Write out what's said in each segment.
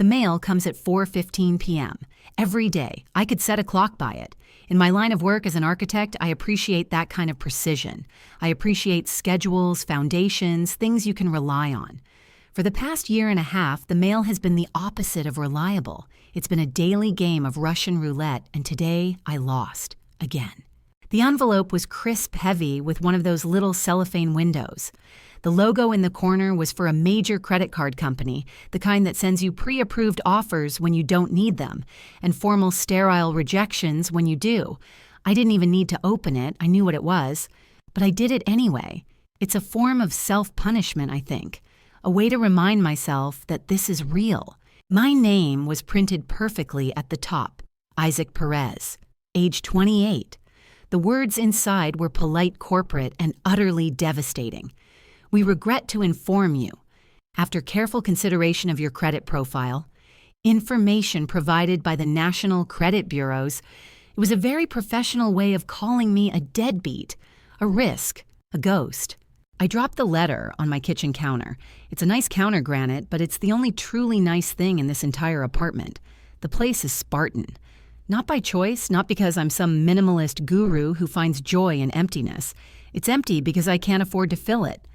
The mail comes at 4:15 p.m. every day. I could set a clock by it. In my line of work as an architect, I appreciate that kind of precision. I appreciate schedules, foundations, things you can rely on. For the past year and a half, the mail has been the opposite of reliable. It's been a daily game of Russian roulette, and today I lost. Again. The envelope was crisp heavy with one of those little cellophane windows. The logo in the corner was for a major credit card company, the kind that sends you pre-approved offers when you don't need them, and formal sterile rejections when you do. I didn't even need to open it, I knew what it was. But I did it anyway. It's a form of self-punishment, I think. A way to remind myself that this is real. My name was printed perfectly at the top, Isaac Perez, age 28. The words inside were polite, corporate, and utterly devastating. We regret to inform you, after careful consideration of your credit profile, information provided by the National Credit Bureaus, it was a very professional way of calling me a deadbeat, a risk, a ghost. I dropped the letter on my kitchen counter. It's a nice counter granite, but it's the only truly nice thing in this entire apartment. The place is Spartan. Not by choice, not because I'm some minimalist guru who finds joy in emptiness. It's empty because I can't afford to fill it.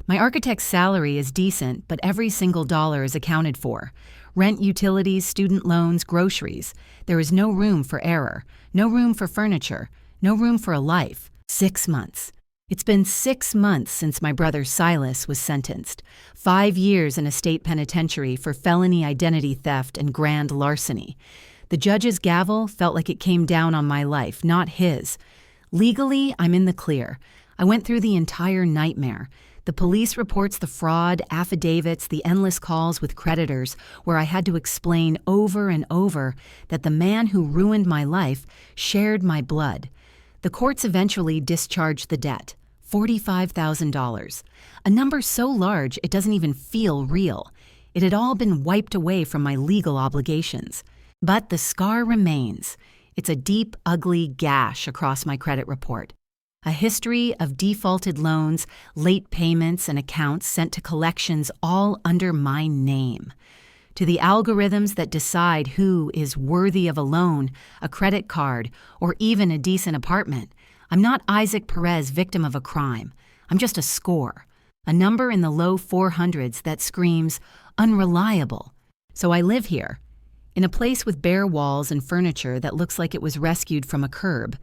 My architect's salary is decent, but every single dollar is accounted for. Rent, utilities, student loans, groceries. There is no room for error, no room for furniture, no room for a life. 6 months. It's been 6 months since my brother Silas was sentenced. 5 years in a state penitentiary for felony identity theft and grand larceny. The judge's gavel felt like it came down on my life, not his. Legally, I'm in the clear. I went through the entire nightmare. The police reports, the fraud, affidavits, the endless calls with creditors, where I had to explain over and over that the man who ruined my life shared my blood. The courts eventually discharged the debt, $45,000, a number so large it doesn't even feel real. It had all been wiped away from my legal obligations. But the scar remains. It's a deep, ugly gash across my credit report. A history of defaulted loans, late payments, and accounts sent to collections all under my name. To the algorithms that decide who is worthy of a loan, a credit card, or even a decent apartment, I'm not Isaac Perez, victim of a crime. I'm just a score, a number in the low 400s that screams unreliable. So I live here, in a place with bare walls and furniture that looks like it was rescued from a curb.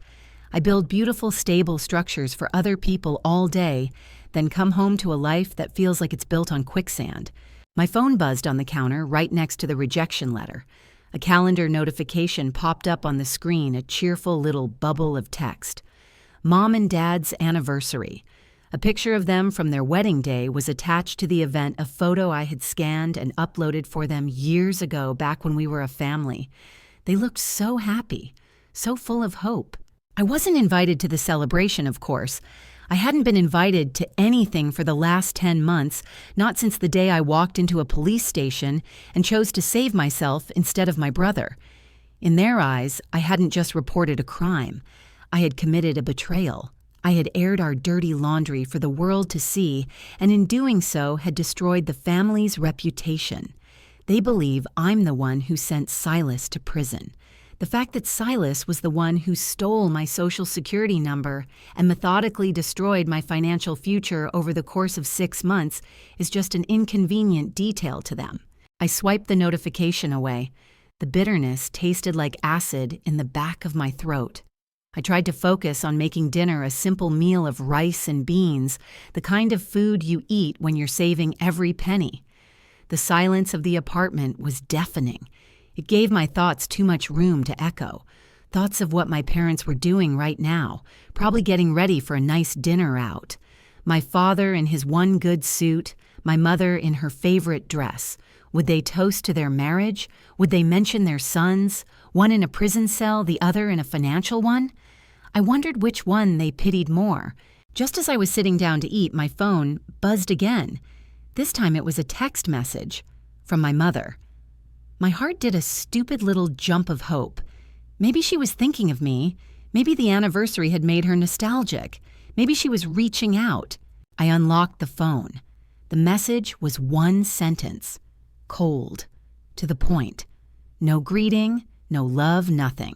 I build beautiful, stable structures for other people all day, then come home to a life that feels like it's built on quicksand. My phone buzzed on the counter right next to the rejection letter. A calendar notification popped up on the screen, a cheerful little bubble of text. Mom and Dad's anniversary. A picture of them from their wedding day was attached to the event, a photo I had scanned and uploaded for them years ago, back when we were a family. They looked so happy, so full of hope. I wasn't invited to the celebration, of course. I hadn't been invited to anything for the last 10 months, not since the day I walked into a police station and chose to save myself instead of my brother. In their eyes, I hadn't just reported a crime. I had committed a betrayal. I had aired our dirty laundry for the world to see, and in doing so had destroyed the family's reputation. They believe I'm the one who sent Silas to prison. The fact that Silas was the one who stole my social security number and methodically destroyed my financial future over the course of 6 months is just an inconvenient detail to them. I swiped the notification away. The bitterness tasted like acid in the back of my throat. I tried to focus on making dinner a simple meal of rice and beans, the kind of food you eat when you're saving every penny. The silence of the apartment was deafening. It gave my thoughts too much room to echo. Thoughts of what my parents were doing right now, probably getting ready for a nice dinner out. My father in his one good suit, my mother in her favorite dress. Would they toast to their marriage? Would they mention their sons? One in a prison cell, the other in a financial one? I wondered which one they pitied more. Just as I was sitting down to eat, my phone buzzed again. This time it was a text message from my mother. My heart did a stupid little jump of hope. Maybe she was thinking of me. Maybe the anniversary had made her nostalgic. Maybe she was reaching out. I unlocked the phone. The message was one sentence. Cold. To the point. No greeting, no love, nothing.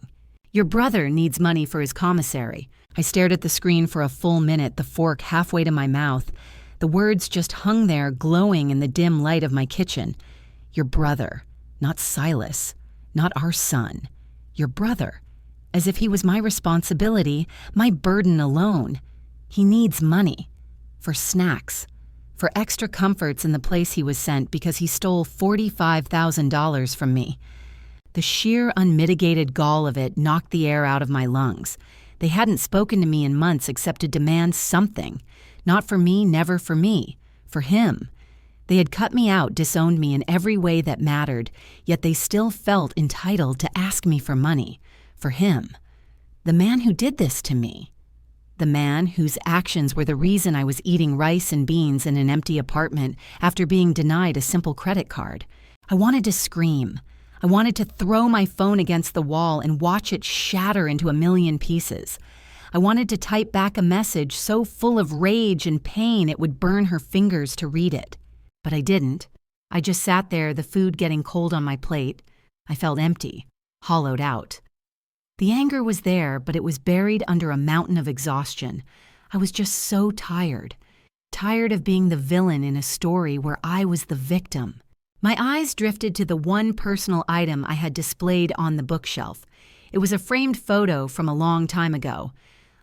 Your brother needs money for his commissary. I stared at the screen for a full minute, the fork halfway to my mouth. The words just hung there, glowing in the dim light of my kitchen. Your brother, not Silas, not our son. Your brother, as if he was my responsibility, my burden alone. He needs money. For snacks. For extra comforts in the place he was sent because he stole $45,000 from me. The sheer unmitigated gall of it knocked the air out of my lungs. They hadn't spoken to me in months except to demand something. Not for me, never for me. For him. They had cut me out, disowned me in every way that mattered, yet they still felt entitled to ask me for money. For him. The man who did this to me. The man whose actions were the reason I was eating rice and beans in an empty apartment after being denied a simple credit card. I wanted to scream. I wanted to throw my phone against the wall and watch it shatter into a million pieces. I wanted to type back a message so full of rage and pain it would burn her fingers to read it. But I didn't. I just sat there, the food getting cold on my plate. I felt empty, hollowed out. The anger was there, but it was buried under a mountain of exhaustion. I was just so tired. Tired of being the villain in a story where I was the victim. My eyes drifted to the one personal item I had displayed on the bookshelf. It was a framed photo from a long time ago.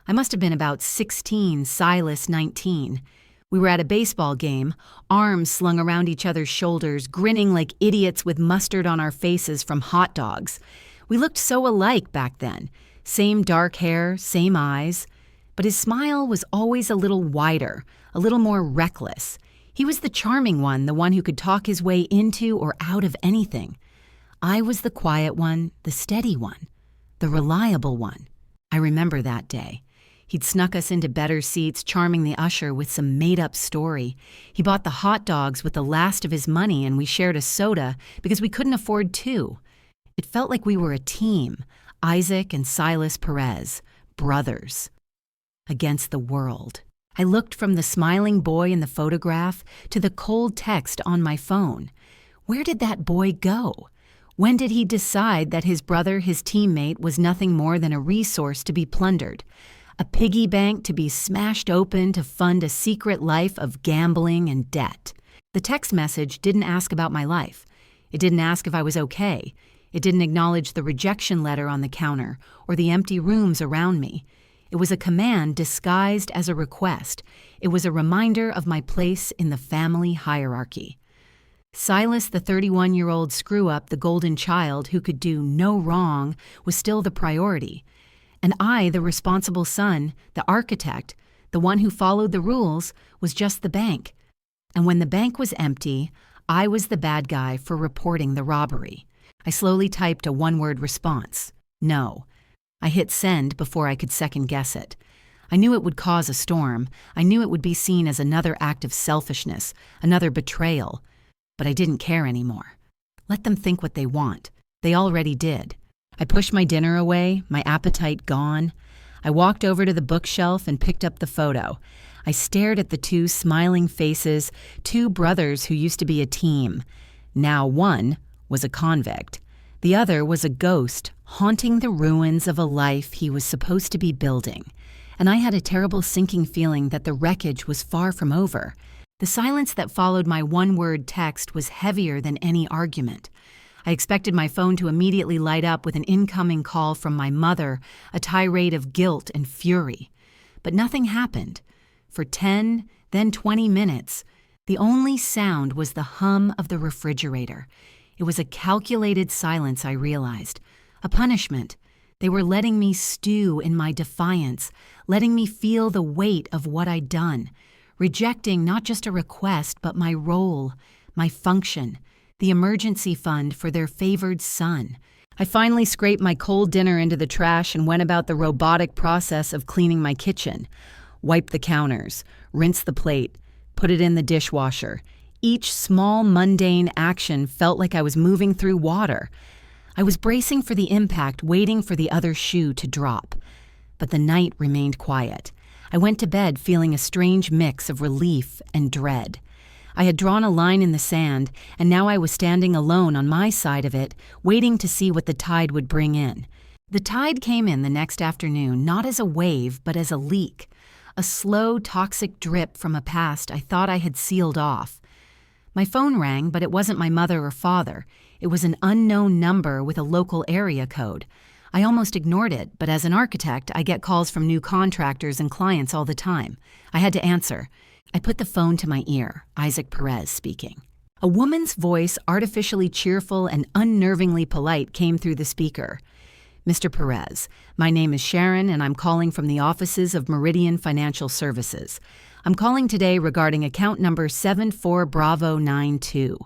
I must have been about 16, Silas 19. We were at a baseball game, arms slung around each other's shoulders, grinning like idiots with mustard on our faces from hot dogs. We looked so alike back then. Same dark hair, same eyes. But his smile was always a little wider, a little more reckless. He was the charming one, the one who could talk his way into or out of anything. I was the quiet one, the steady one, the reliable one. I remember that day. He'd snuck us into better seats, charming the usher with some made-up story. He bought the hot dogs with the last of his money, and we shared a soda because we couldn't afford two. It felt like we were a team, Isaac and Silas Perez, brothers, against the world. I looked from the smiling boy in the photograph to the cold text on my phone. Where did that boy go? When did he decide that his brother, his teammate, was nothing more than a resource to be plundered? A piggy bank to be smashed open to fund a secret life of gambling and debt? The text message didn't ask about my life. It didn't ask if I was okay. It didn't acknowledge the rejection letter on the counter or the empty rooms around me. It was a command disguised as a request. It was a reminder of my place in the family hierarchy. Silas, the 31-year-old screw-up, the golden child who could do no wrong, was still the priority. And I, the responsible son, the architect, the one who followed the rules, was just the bank. And when the bank was empty, I was the bad guy for reporting the robbery. I slowly typed a one-word response. No. I hit send before I could second-guess it. I knew it would cause a storm. I knew it would be seen as another act of selfishness, another betrayal. But I didn't care anymore. Let them think what they want. They already did. I pushed my dinner away, my appetite gone. I walked over to the bookshelf and picked up the photo. I stared at the two smiling faces, two brothers who used to be a team. Now one was a convict. The other was a ghost, haunting the ruins of a life he was supposed to be building. And I had a terrible sinking feeling that the wreckage was far from over. The silence that followed my one-word text was heavier than any argument. I expected my phone to immediately light up with an incoming call from my mother, a tirade of guilt and fury. But nothing happened. For 10, then 20 minutes, the only sound was the hum of the refrigerator. It was a calculated silence, I realized. A punishment. They were letting me stew in my defiance, letting me feel the weight of what I'd done, rejecting not just a request, but my role, my function, the emergency fund for their favored son. I finally scraped my cold dinner into the trash and went about the robotic process of cleaning my kitchen. Wipe the counters, rinse the plate, put it in the dishwasher. Each small, mundane action felt like I was moving through water. I was bracing for the impact, waiting for the other shoe to drop. But the night remained quiet. I went to bed feeling a strange mix of relief and dread. I had drawn a line in the sand, and now I was standing alone on my side of it, waiting to see what the tide would bring in. The tide came in the next afternoon, not as a wave, but as a leak. A slow, toxic drip from a past I thought I had sealed off. My phone rang, but it wasn't my mother or father. It was an unknown number with a local area code. I almost ignored it, but as an architect, I get calls from new contractors and clients all the time. I had to answer. I put the phone to my ear, Isaac Perez speaking. A woman's voice, artificially cheerful and unnervingly polite, came through the speaker. Mr. Perez, my name is Sharon, and I'm calling from the offices of Meridian Financial Services. I'm calling today regarding account number 74Bravo92.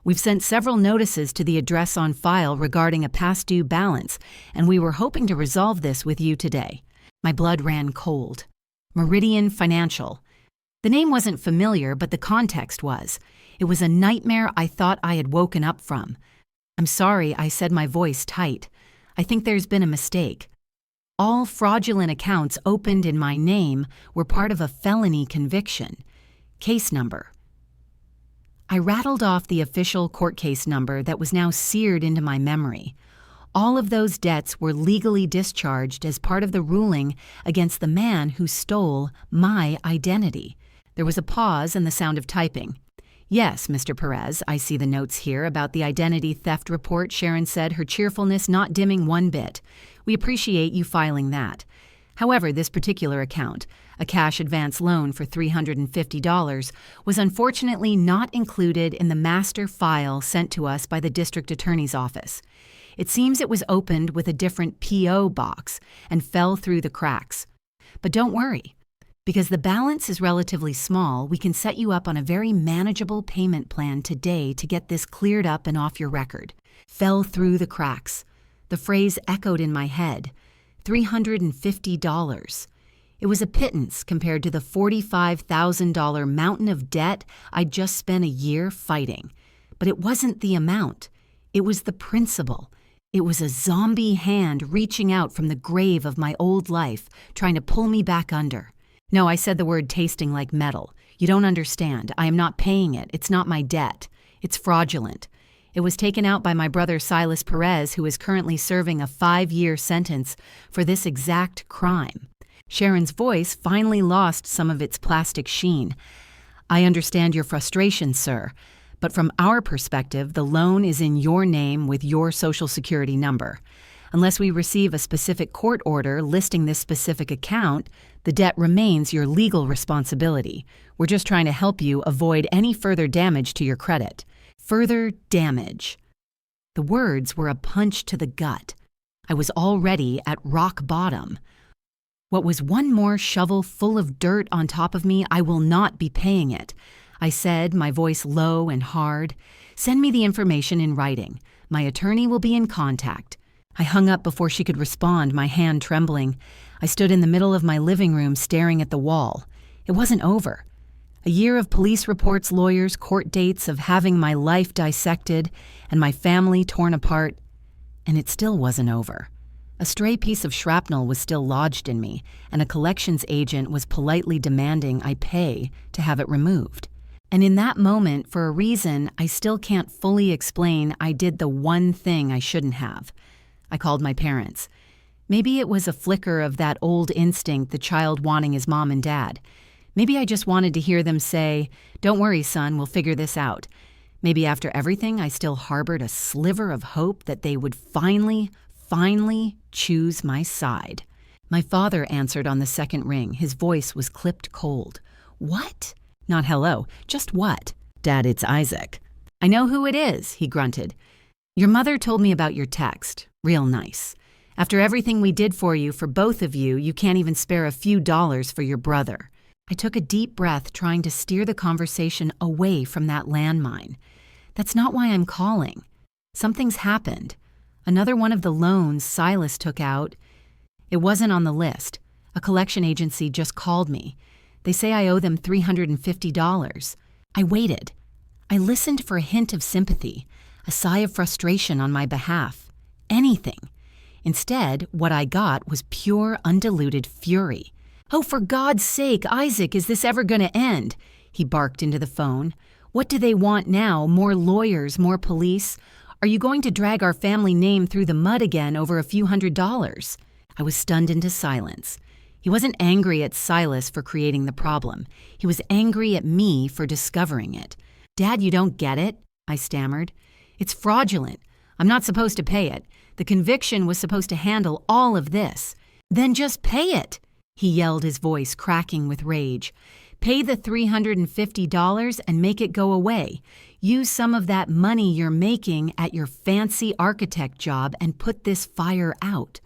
We've sent several notices to the address on file regarding a past due balance, and we were hoping to resolve this with you today. My blood ran cold. Meridian Financial. The name wasn't familiar, but the context was. It was a nightmare I thought I had woken up from. I'm sorry, I said, my voice tight. I think there's been a mistake. All fraudulent accounts opened in my name were part of a felony conviction. Case number. I rattled off the official court case number that was now seared into my memory. All of those debts were legally discharged as part of the ruling against the man who stole my identity. There was a pause and the sound of typing. Yes, Mr. Perez, I see the notes here about the identity theft report, Sharon said, her cheerfulness not dimming one bit. We appreciate you filing that. However, this particular account, a cash advance loan for $350, was unfortunately not included in the master file sent to us by the district attorney's office. It seems it was opened with a different P.O. box and fell through the cracks. But don't worry. Because the balance is relatively small, we can set you up on a very manageable payment plan today to get this cleared up and off your record. Fell through the cracks. The phrase echoed in my head. $350. It was a pittance compared to the $45,000 mountain of debt I'd just spent a year fighting. But it wasn't the amount. It was the principle. It was a zombie hand reaching out from the grave of my old life, trying to pull me back under. No, I said the word tasting like metal. You don't understand. I am not paying it. It's not my debt. It's fraudulent. It was taken out by my brother Silas Perez, who is currently serving a 5-year sentence for this exact crime. Sharon's voice finally lost some of its plastic sheen. I understand your frustration, sir, but from our perspective, the loan is in your name with your Social Security number. Unless we receive a specific court order listing this specific account, the debt remains your legal responsibility. We're just trying to help you avoid any further damage to your credit. Further damage. The words were a punch to the gut. I was already at rock bottom. What was one more shovel full of dirt on top of me, I will not be paying it. I said, my voice low and hard. Send me the information in writing. My attorney will be in contact. I hung up before she could respond, my hand trembling. I stood in the middle of my living room staring at the wall. It wasn't over. A year of police reports, lawyers, court dates, of having my life dissected and my family torn apart, and it still wasn't over. A stray piece of shrapnel was still lodged in me, and a collections agent was politely demanding I pay to have it removed. And in that moment, for a reason I still can't fully explain, I did the one thing I shouldn't have. I called my parents. Maybe it was a flicker of that old instinct, the child wanting his mom and dad. Maybe I just wanted to hear them say, "Don't worry, son, we'll figure this out." Maybe after everything, I still harbored a sliver of hope that they would finally choose my side. My father answered on the second ring. His voice was clipped cold. "What?" Not hello, just what? "Dad, it's Isaac." "I know who it is," he grunted. "Your mother told me about your text. Real nice. After everything we did for you, for both of you, you can't even spare a few dollars for your brother." I took a deep breath, trying to steer the conversation away from that landmine. That's not why I'm calling. Something's happened. Another one of the loans Silas took out. It wasn't on the list. A collection agency just called me. They say I owe them $350. I waited. I listened for a hint of sympathy, a sigh of frustration on my behalf. Anything. Instead, what I got was pure, undiluted fury. "Oh, for God's sake, Isaac, is this ever going to end?" He barked into the phone. What do they want now? More lawyers, more police? Are you going to drag our family name through the mud again over a few $100s? I was stunned into silence. He wasn't angry at Silas for creating the problem. He was angry at me for discovering it. "Dad, you don't get it?" I stammered. "It's fraudulent. I'm not supposed to pay it. The conviction was supposed to handle all of this." "Then just pay it," he yelled, his voice cracking with rage. "Pay the $350 and make it go away. Use some of that money you're making at your fancy architect job and put this fire out.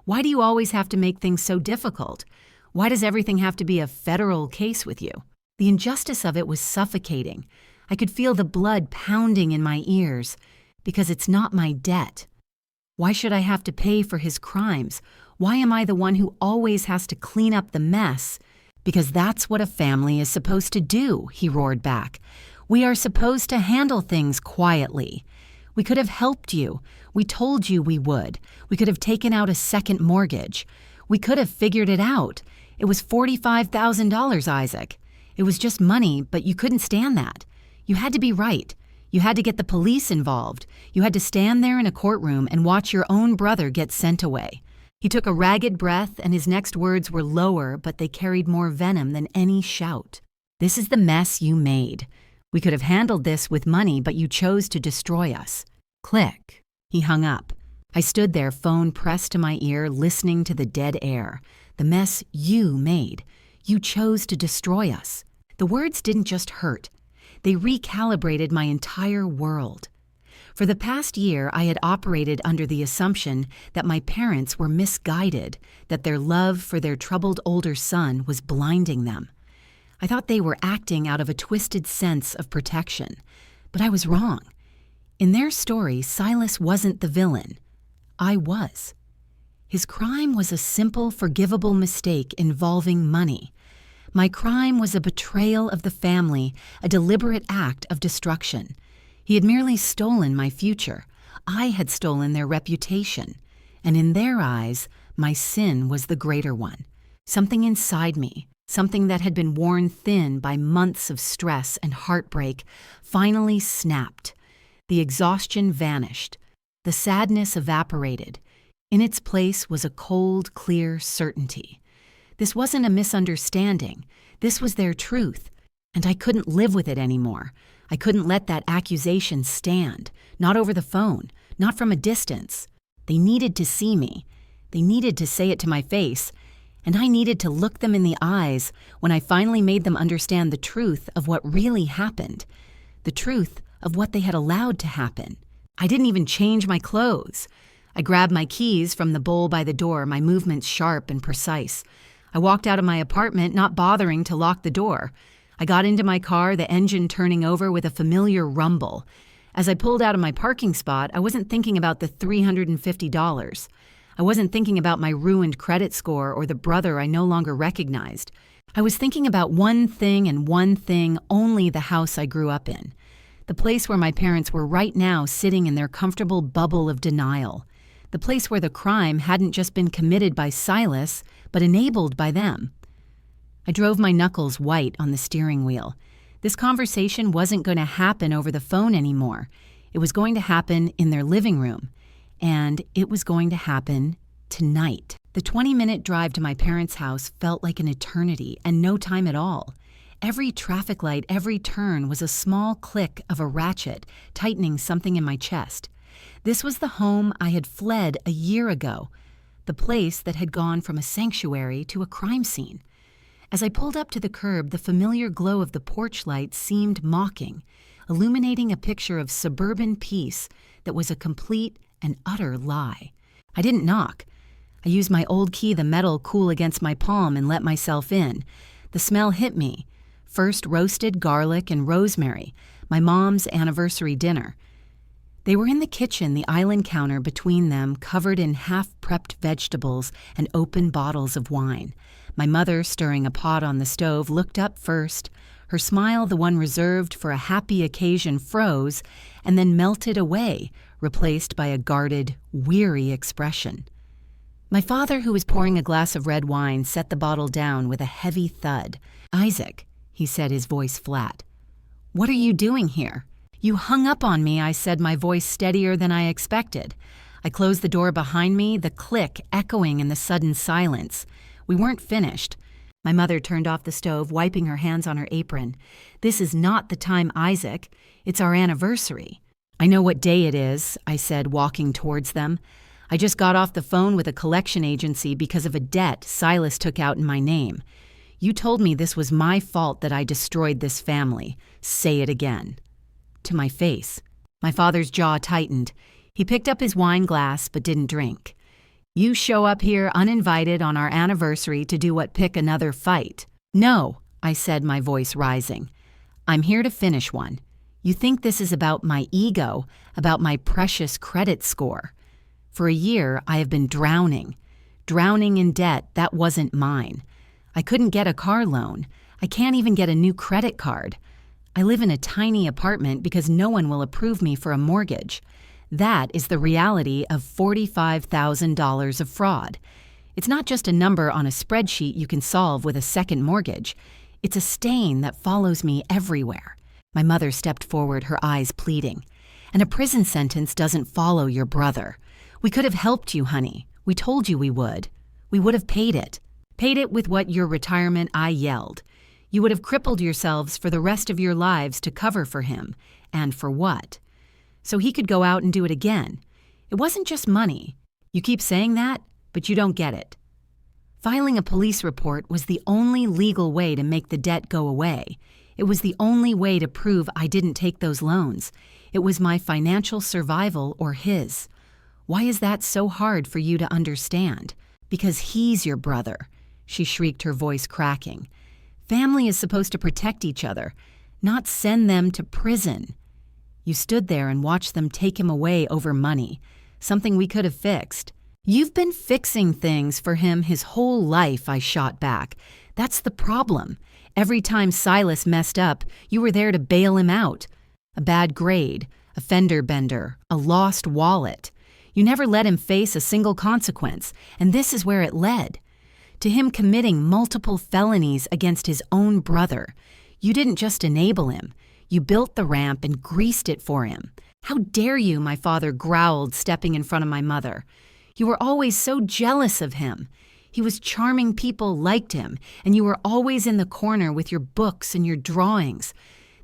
Why do you always have to make things so difficult? Why does everything have to be a federal case with you?" The injustice of it was suffocating. I could feel the blood pounding in my ears. Because it's not my debt. Why should I have to pay for his crimes? Why am I the one who always has to clean up the mess? "Because that's what a family is supposed to do," he roared back. "We are supposed to handle things quietly. We could have helped you. We told you we would. We could have taken out a second mortgage. We could have figured it out. It was $45,000, Isaac. It was just money, but you couldn't stand that. You had to be right. You had to get the police involved. You had to stand there in a courtroom and watch your own brother get sent away." He took a ragged breath, and his next words were lower, but they carried more venom than any shout. "This is the mess you made. We could have handled this with money, but you chose to destroy us." Click. He hung up. I stood there, phone pressed to my ear, listening to the dead air. "The mess you made. You chose to destroy us." The words didn't just hurt. They recalibrated my entire world. For the past year, I had operated under the assumption that my parents were misguided, that their love for their troubled older son was blinding them. I thought they were acting out of a twisted sense of protection, but I was wrong. In their story, Silas wasn't the villain. I was. His crime was a simple, forgivable mistake involving money. My crime was a betrayal of the family, a deliberate act of destruction. He had merely stolen my future. I had stolen their reputation. And in their eyes, my sin was the greater one. Something inside me, something that had been worn thin by months of stress and heartbreak, finally snapped. The exhaustion vanished. The sadness evaporated. In its place was a cold, clear certainty. This wasn't a misunderstanding. This was their truth, and I couldn't live with it anymore. I couldn't let that accusation stand, not over the phone, not from a distance. They needed to see me. They needed to say it to my face, and I needed to look them in the eyes when I finally made them understand the truth of what really happened, the truth of what they had allowed to happen. I didn't even change my clothes. I grabbed my keys from the bowl by the door, my movements sharp and precise. I walked out of my apartment, not bothering to lock the door. I got into my car, the engine turning over with a familiar rumble. As I pulled out of my parking spot, I wasn't thinking about the $350. I wasn't thinking about my ruined credit score or the brother I no longer recognized. I was thinking about one thing and one thing only: the house I grew up in. The place where my parents were right now sitting in their comfortable bubble of denial. The place where the crime hadn't just been committed by Silas, but enabled by them. I drove my knuckles white on the steering wheel. This conversation wasn't going to happen over the phone anymore. It was going to happen in their living room. And it was going to happen tonight. The 20-minute drive to my parents' house felt like an eternity and no time at all. Every traffic light, every turn was a small click of a ratchet tightening something in my chest. This was the home I had fled a year ago, the place that had gone from a sanctuary to a crime scene. As I pulled up to the curb, the familiar glow of the porch light seemed mocking, illuminating a picture of suburban peace that was a complete and utter lie. I didn't knock. I used my old key, the metal cool against my palm, and let myself in. The smell hit me. First roasted garlic and rosemary, my mom's anniversary dinner. They were in the kitchen, the island counter between them covered in half-prepped vegetables and open bottles of wine. My mother, stirring a pot on the stove, looked up first. Her smile, the one reserved for a happy occasion, froze and then melted away, replaced by a guarded, weary expression. My father, who was pouring a glass of red wine, set the bottle down with a heavy thud. "Isaac," he said, his voice flat, "What are you doing here?" "You hung up on me," I said, my voice steadier than I expected. I closed the door behind me, the click echoing in the sudden silence. We weren't finished. My mother turned off the stove, wiping her hands on her apron. "This is not the time, Isaac. It's our anniversary." "I know what day it is," I said, walking towards them. "I just got off the phone with a collection agency because of a debt Silas took out in my name. You told me this was my fault that I destroyed this family. Say it again." To my face. My father's jaw tightened. He picked up his wine glass but didn't drink. "You show up here uninvited on our anniversary to do what? Pick another fight?" "No," I said, my voice rising. "I'm here to finish one. You think this is about my ego, about my precious credit score. For a year, I have been drowning in debt that wasn't mine. I couldn't get a car loan. I can't even get a new credit card. I live in a tiny apartment because no one will approve me for a mortgage. That is the reality of $45,000 of fraud. It's not just a number on a spreadsheet you can solve with a second mortgage. It's a stain that follows me everywhere." My mother stepped forward, her eyes pleading. "And a prison sentence doesn't follow your brother. We could have helped you, honey. We told you we would. We would have paid it. Paid it with what your retirement," I yelled. "You would have crippled yourselves for the rest of your lives to cover for him. And for what? So he could go out and do it again. It wasn't just money. You keep saying that, but you don't get it. Filing a police report was the only legal way to make the debt go away. It was the only way to prove I didn't take those loans. It was my financial survival or his. Why is that so hard for you to understand? Because he's your brother," she shrieked, her voice cracking. "Family is supposed to protect each other, not send them to prison. You stood there and watched them take him away over money, something we could have fixed." "You've been fixing things for him his whole life," I shot back. "That's the problem. Every time Silas messed up, you were there to bail him out. A bad grade, a fender bender, a lost wallet. You never let him face a single consequence, and this is where it led. To him committing multiple felonies against his own brother. You didn't just enable him. You built the ramp and greased it for him. How dare you?" my father growled, stepping in front of my mother. "You were always so jealous of him. He was charming, people liked him, and you were always in the corner with your books and your drawings.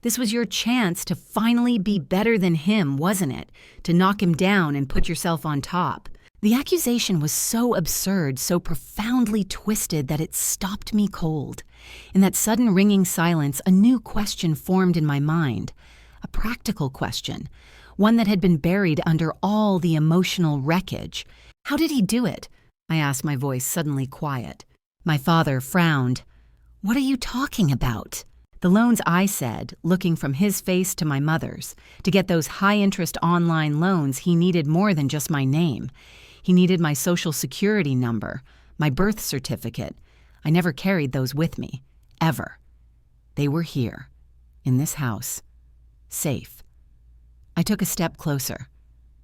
This was your chance to finally be better than him, wasn't it? To knock him down and put yourself on top." The accusation was so absurd, so profoundly twisted that it stopped me cold. In that sudden ringing silence, a new question formed in my mind. A practical question. One that had been buried under all the emotional wreckage. "How did he do it?" I asked, my voice suddenly quiet. My father frowned. "What are you talking about?" "The loans," I said, looking from his face to my mother's. To get those high-interest online loans, he needed more than just my name. He needed my social security number, my birth certificate. I never carried those with me, ever. They were here, in this house, safe. I took a step closer.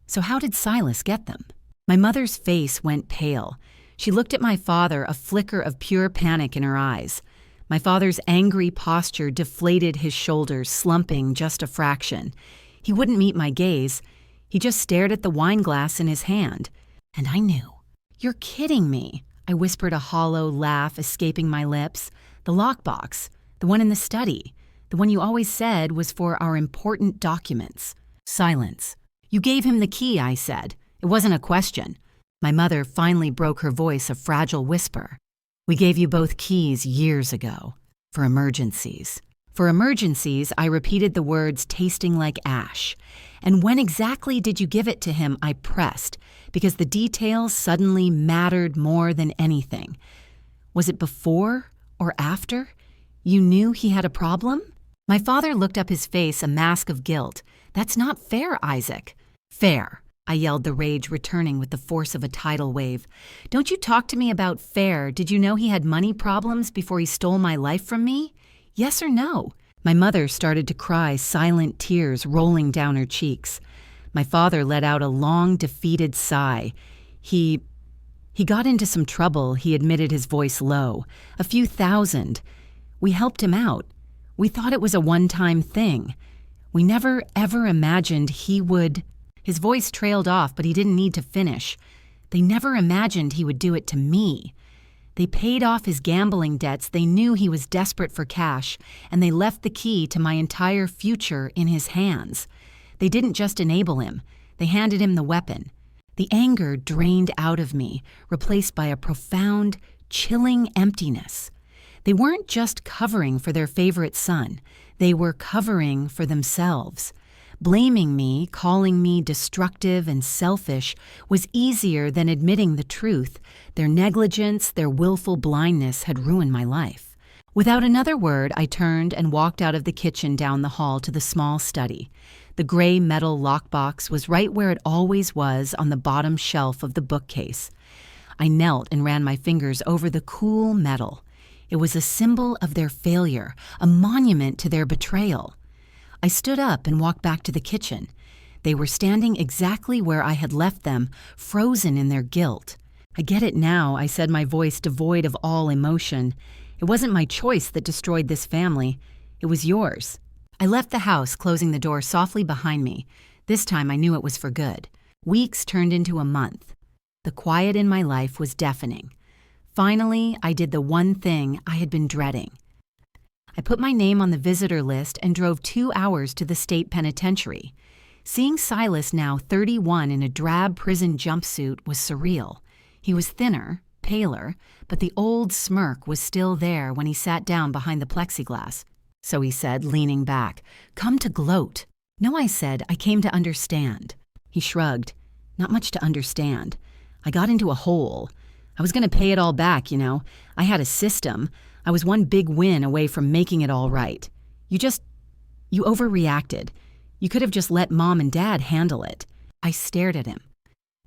So how did Silas get them? My mother's face went pale. She looked at my father, a flicker of pure panic in her eyes. My father's angry posture deflated his shoulders, slumping just a fraction. He wouldn't meet my gaze. He just stared at the wine glass in his hand. And I knew. "You're kidding me," I whispered, a hollow laugh escaping my lips. "The lockbox, the one in the study, the one you always said was for our important documents." Silence. "You gave him the key," I said. "It wasn't a question." My mother finally broke her voice, a fragile whisper. "We gave you both keys years ago, for emergencies." For emergencies, I repeated the words, tasting like ash. "And when exactly did you give it to him?" I pressed, because the details suddenly mattered more than anything. "Was it before or after? You knew he had a problem?" My father looked up, his face a mask of guilt. "That's not fair, Isaac." "Fair," I yelled, the rage returning with the force of a tidal wave. "Don't you talk to me about fair. Did you know he had money problems before he stole my life from me? Yes or no?" My mother started to cry, silent tears rolling down her cheeks. My father let out a long, defeated sigh. He got into some trouble," he admitted, his voice low. "A few thousand. We helped him out. We thought it was a one-time thing. We never ever imagined he would. His voice trailed off, but he didn't need to finish. They never imagined he would do it to me. They paid off his gambling debts. They knew he was desperate for cash, and they left the key to my entire future in his hands. They didn't just enable him. They handed him the weapon. The anger drained out of me, replaced by a profound, chilling emptiness. They weren't just covering for their favorite son. They were covering for themselves. Blaming me, calling me destructive and selfish was easier than admitting the truth. Their negligence, their willful blindness had ruined my life. Without another word, I turned and walked out of the kitchen down the hall to the small study. The gray metal lockbox was right where it always was, on the bottom shelf of the bookcase. I knelt and ran my fingers over the cool metal. It was a symbol of their failure, a monument to their betrayal. I stood up and walked back to the kitchen. They were standing exactly where I had left them, frozen in their guilt. "I get it now," I said, my voice devoid of all emotion. "It wasn't my choice that destroyed this family. It was yours." I left the house, closing the door softly behind me. This time I knew it was for good. Weeks turned into a month. The quiet in my life was deafening. Finally, I did the one thing I had been dreading. I put my name on the visitor list and drove 2 hours to the state penitentiary. Seeing Silas, now 31, in a drab prison jumpsuit was surreal. He was thinner, paler, but the old smirk was still there when he sat down behind the plexiglass. "So," he said, leaning back, "come to gloat." "No," I said, "I came to understand." He shrugged. "Not much to understand. I got into a hole. I was going to pay it all back, you know. I had a system. I was one big win away from making it all right. You overreacted. You could have just let Mom and Dad handle it." I stared at him.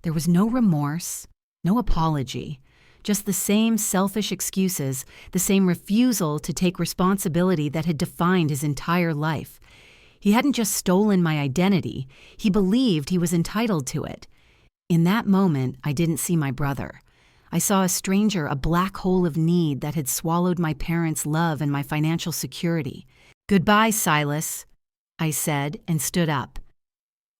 There was no remorse, no apology, just the same selfish excuses, the same refusal to take responsibility that had defined his entire life. He hadn't just stolen my identity, he believed he was entitled to it. In that moment, I didn't see my brother. I saw a stranger, a black hole of need that had swallowed my parents' love and my financial security. "Goodbye, Silas," I said, and stood up.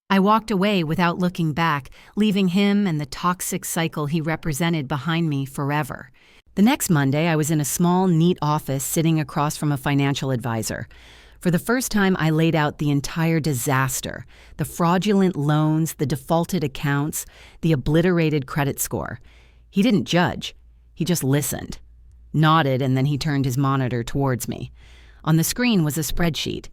I walked away without looking back, leaving him and the toxic cycle he represented behind me forever. The next Monday, I was in a small, neat office sitting across from a financial advisor. For the first time, I laid out the entire disaster: the fraudulent loans, the defaulted accounts, the obliterated credit score. He didn't judge. He just listened, nodded, and then he turned his monitor towards me. On the screen was a spreadsheet.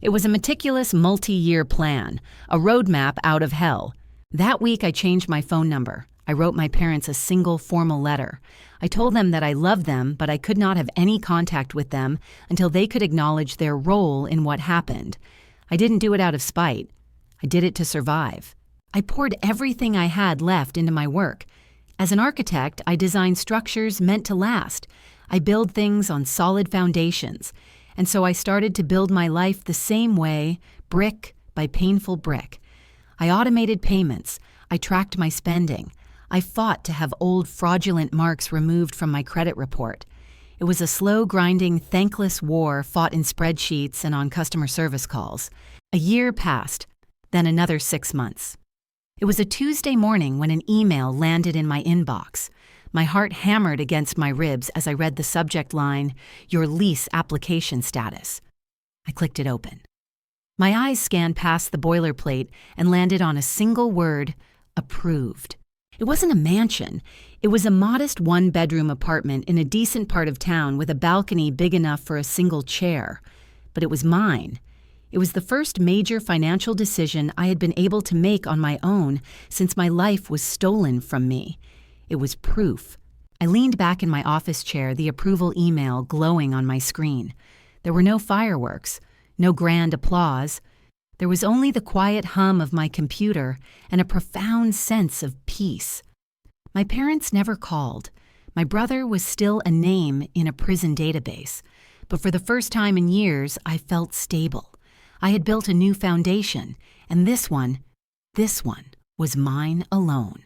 It was a meticulous multi-year plan, a roadmap out of hell. That week, I changed my phone number. I wrote my parents a single formal letter. I told them that I loved them, but I could not have any contact with them until they could acknowledge their role in what happened. I didn't do it out of spite. I did it to survive. I poured everything I had left into my work. As an architect, I design structures meant to last. I build things on solid foundations. And so I started to build my life the same way, brick by painful brick. I automated payments. I tracked my spending. I fought to have old fraudulent marks removed from my credit report. It was a slow, grinding, thankless war fought in spreadsheets and on customer service calls. A year passed, then another 6 months. It was a Tuesday morning when an email landed in my inbox. My heart hammered against my ribs as I read the subject line, "Your lease application status." I clicked it open. My eyes scanned past the boilerplate and landed on a single word: approved. It wasn't a mansion. It was a modest one-bedroom apartment in a decent part of town with a balcony big enough for a single chair. But it was mine. It was the first major financial decision I had been able to make on my own since my life was stolen from me. It was proof. I leaned back in my office chair, the approval email glowing on my screen. There were no fireworks, no grand applause. There was only the quiet hum of my computer and a profound sense of peace. My parents never called. My brother was still a name in a prison database. But for the first time in years, I felt stable. I had built a new foundation, and this one was mine alone.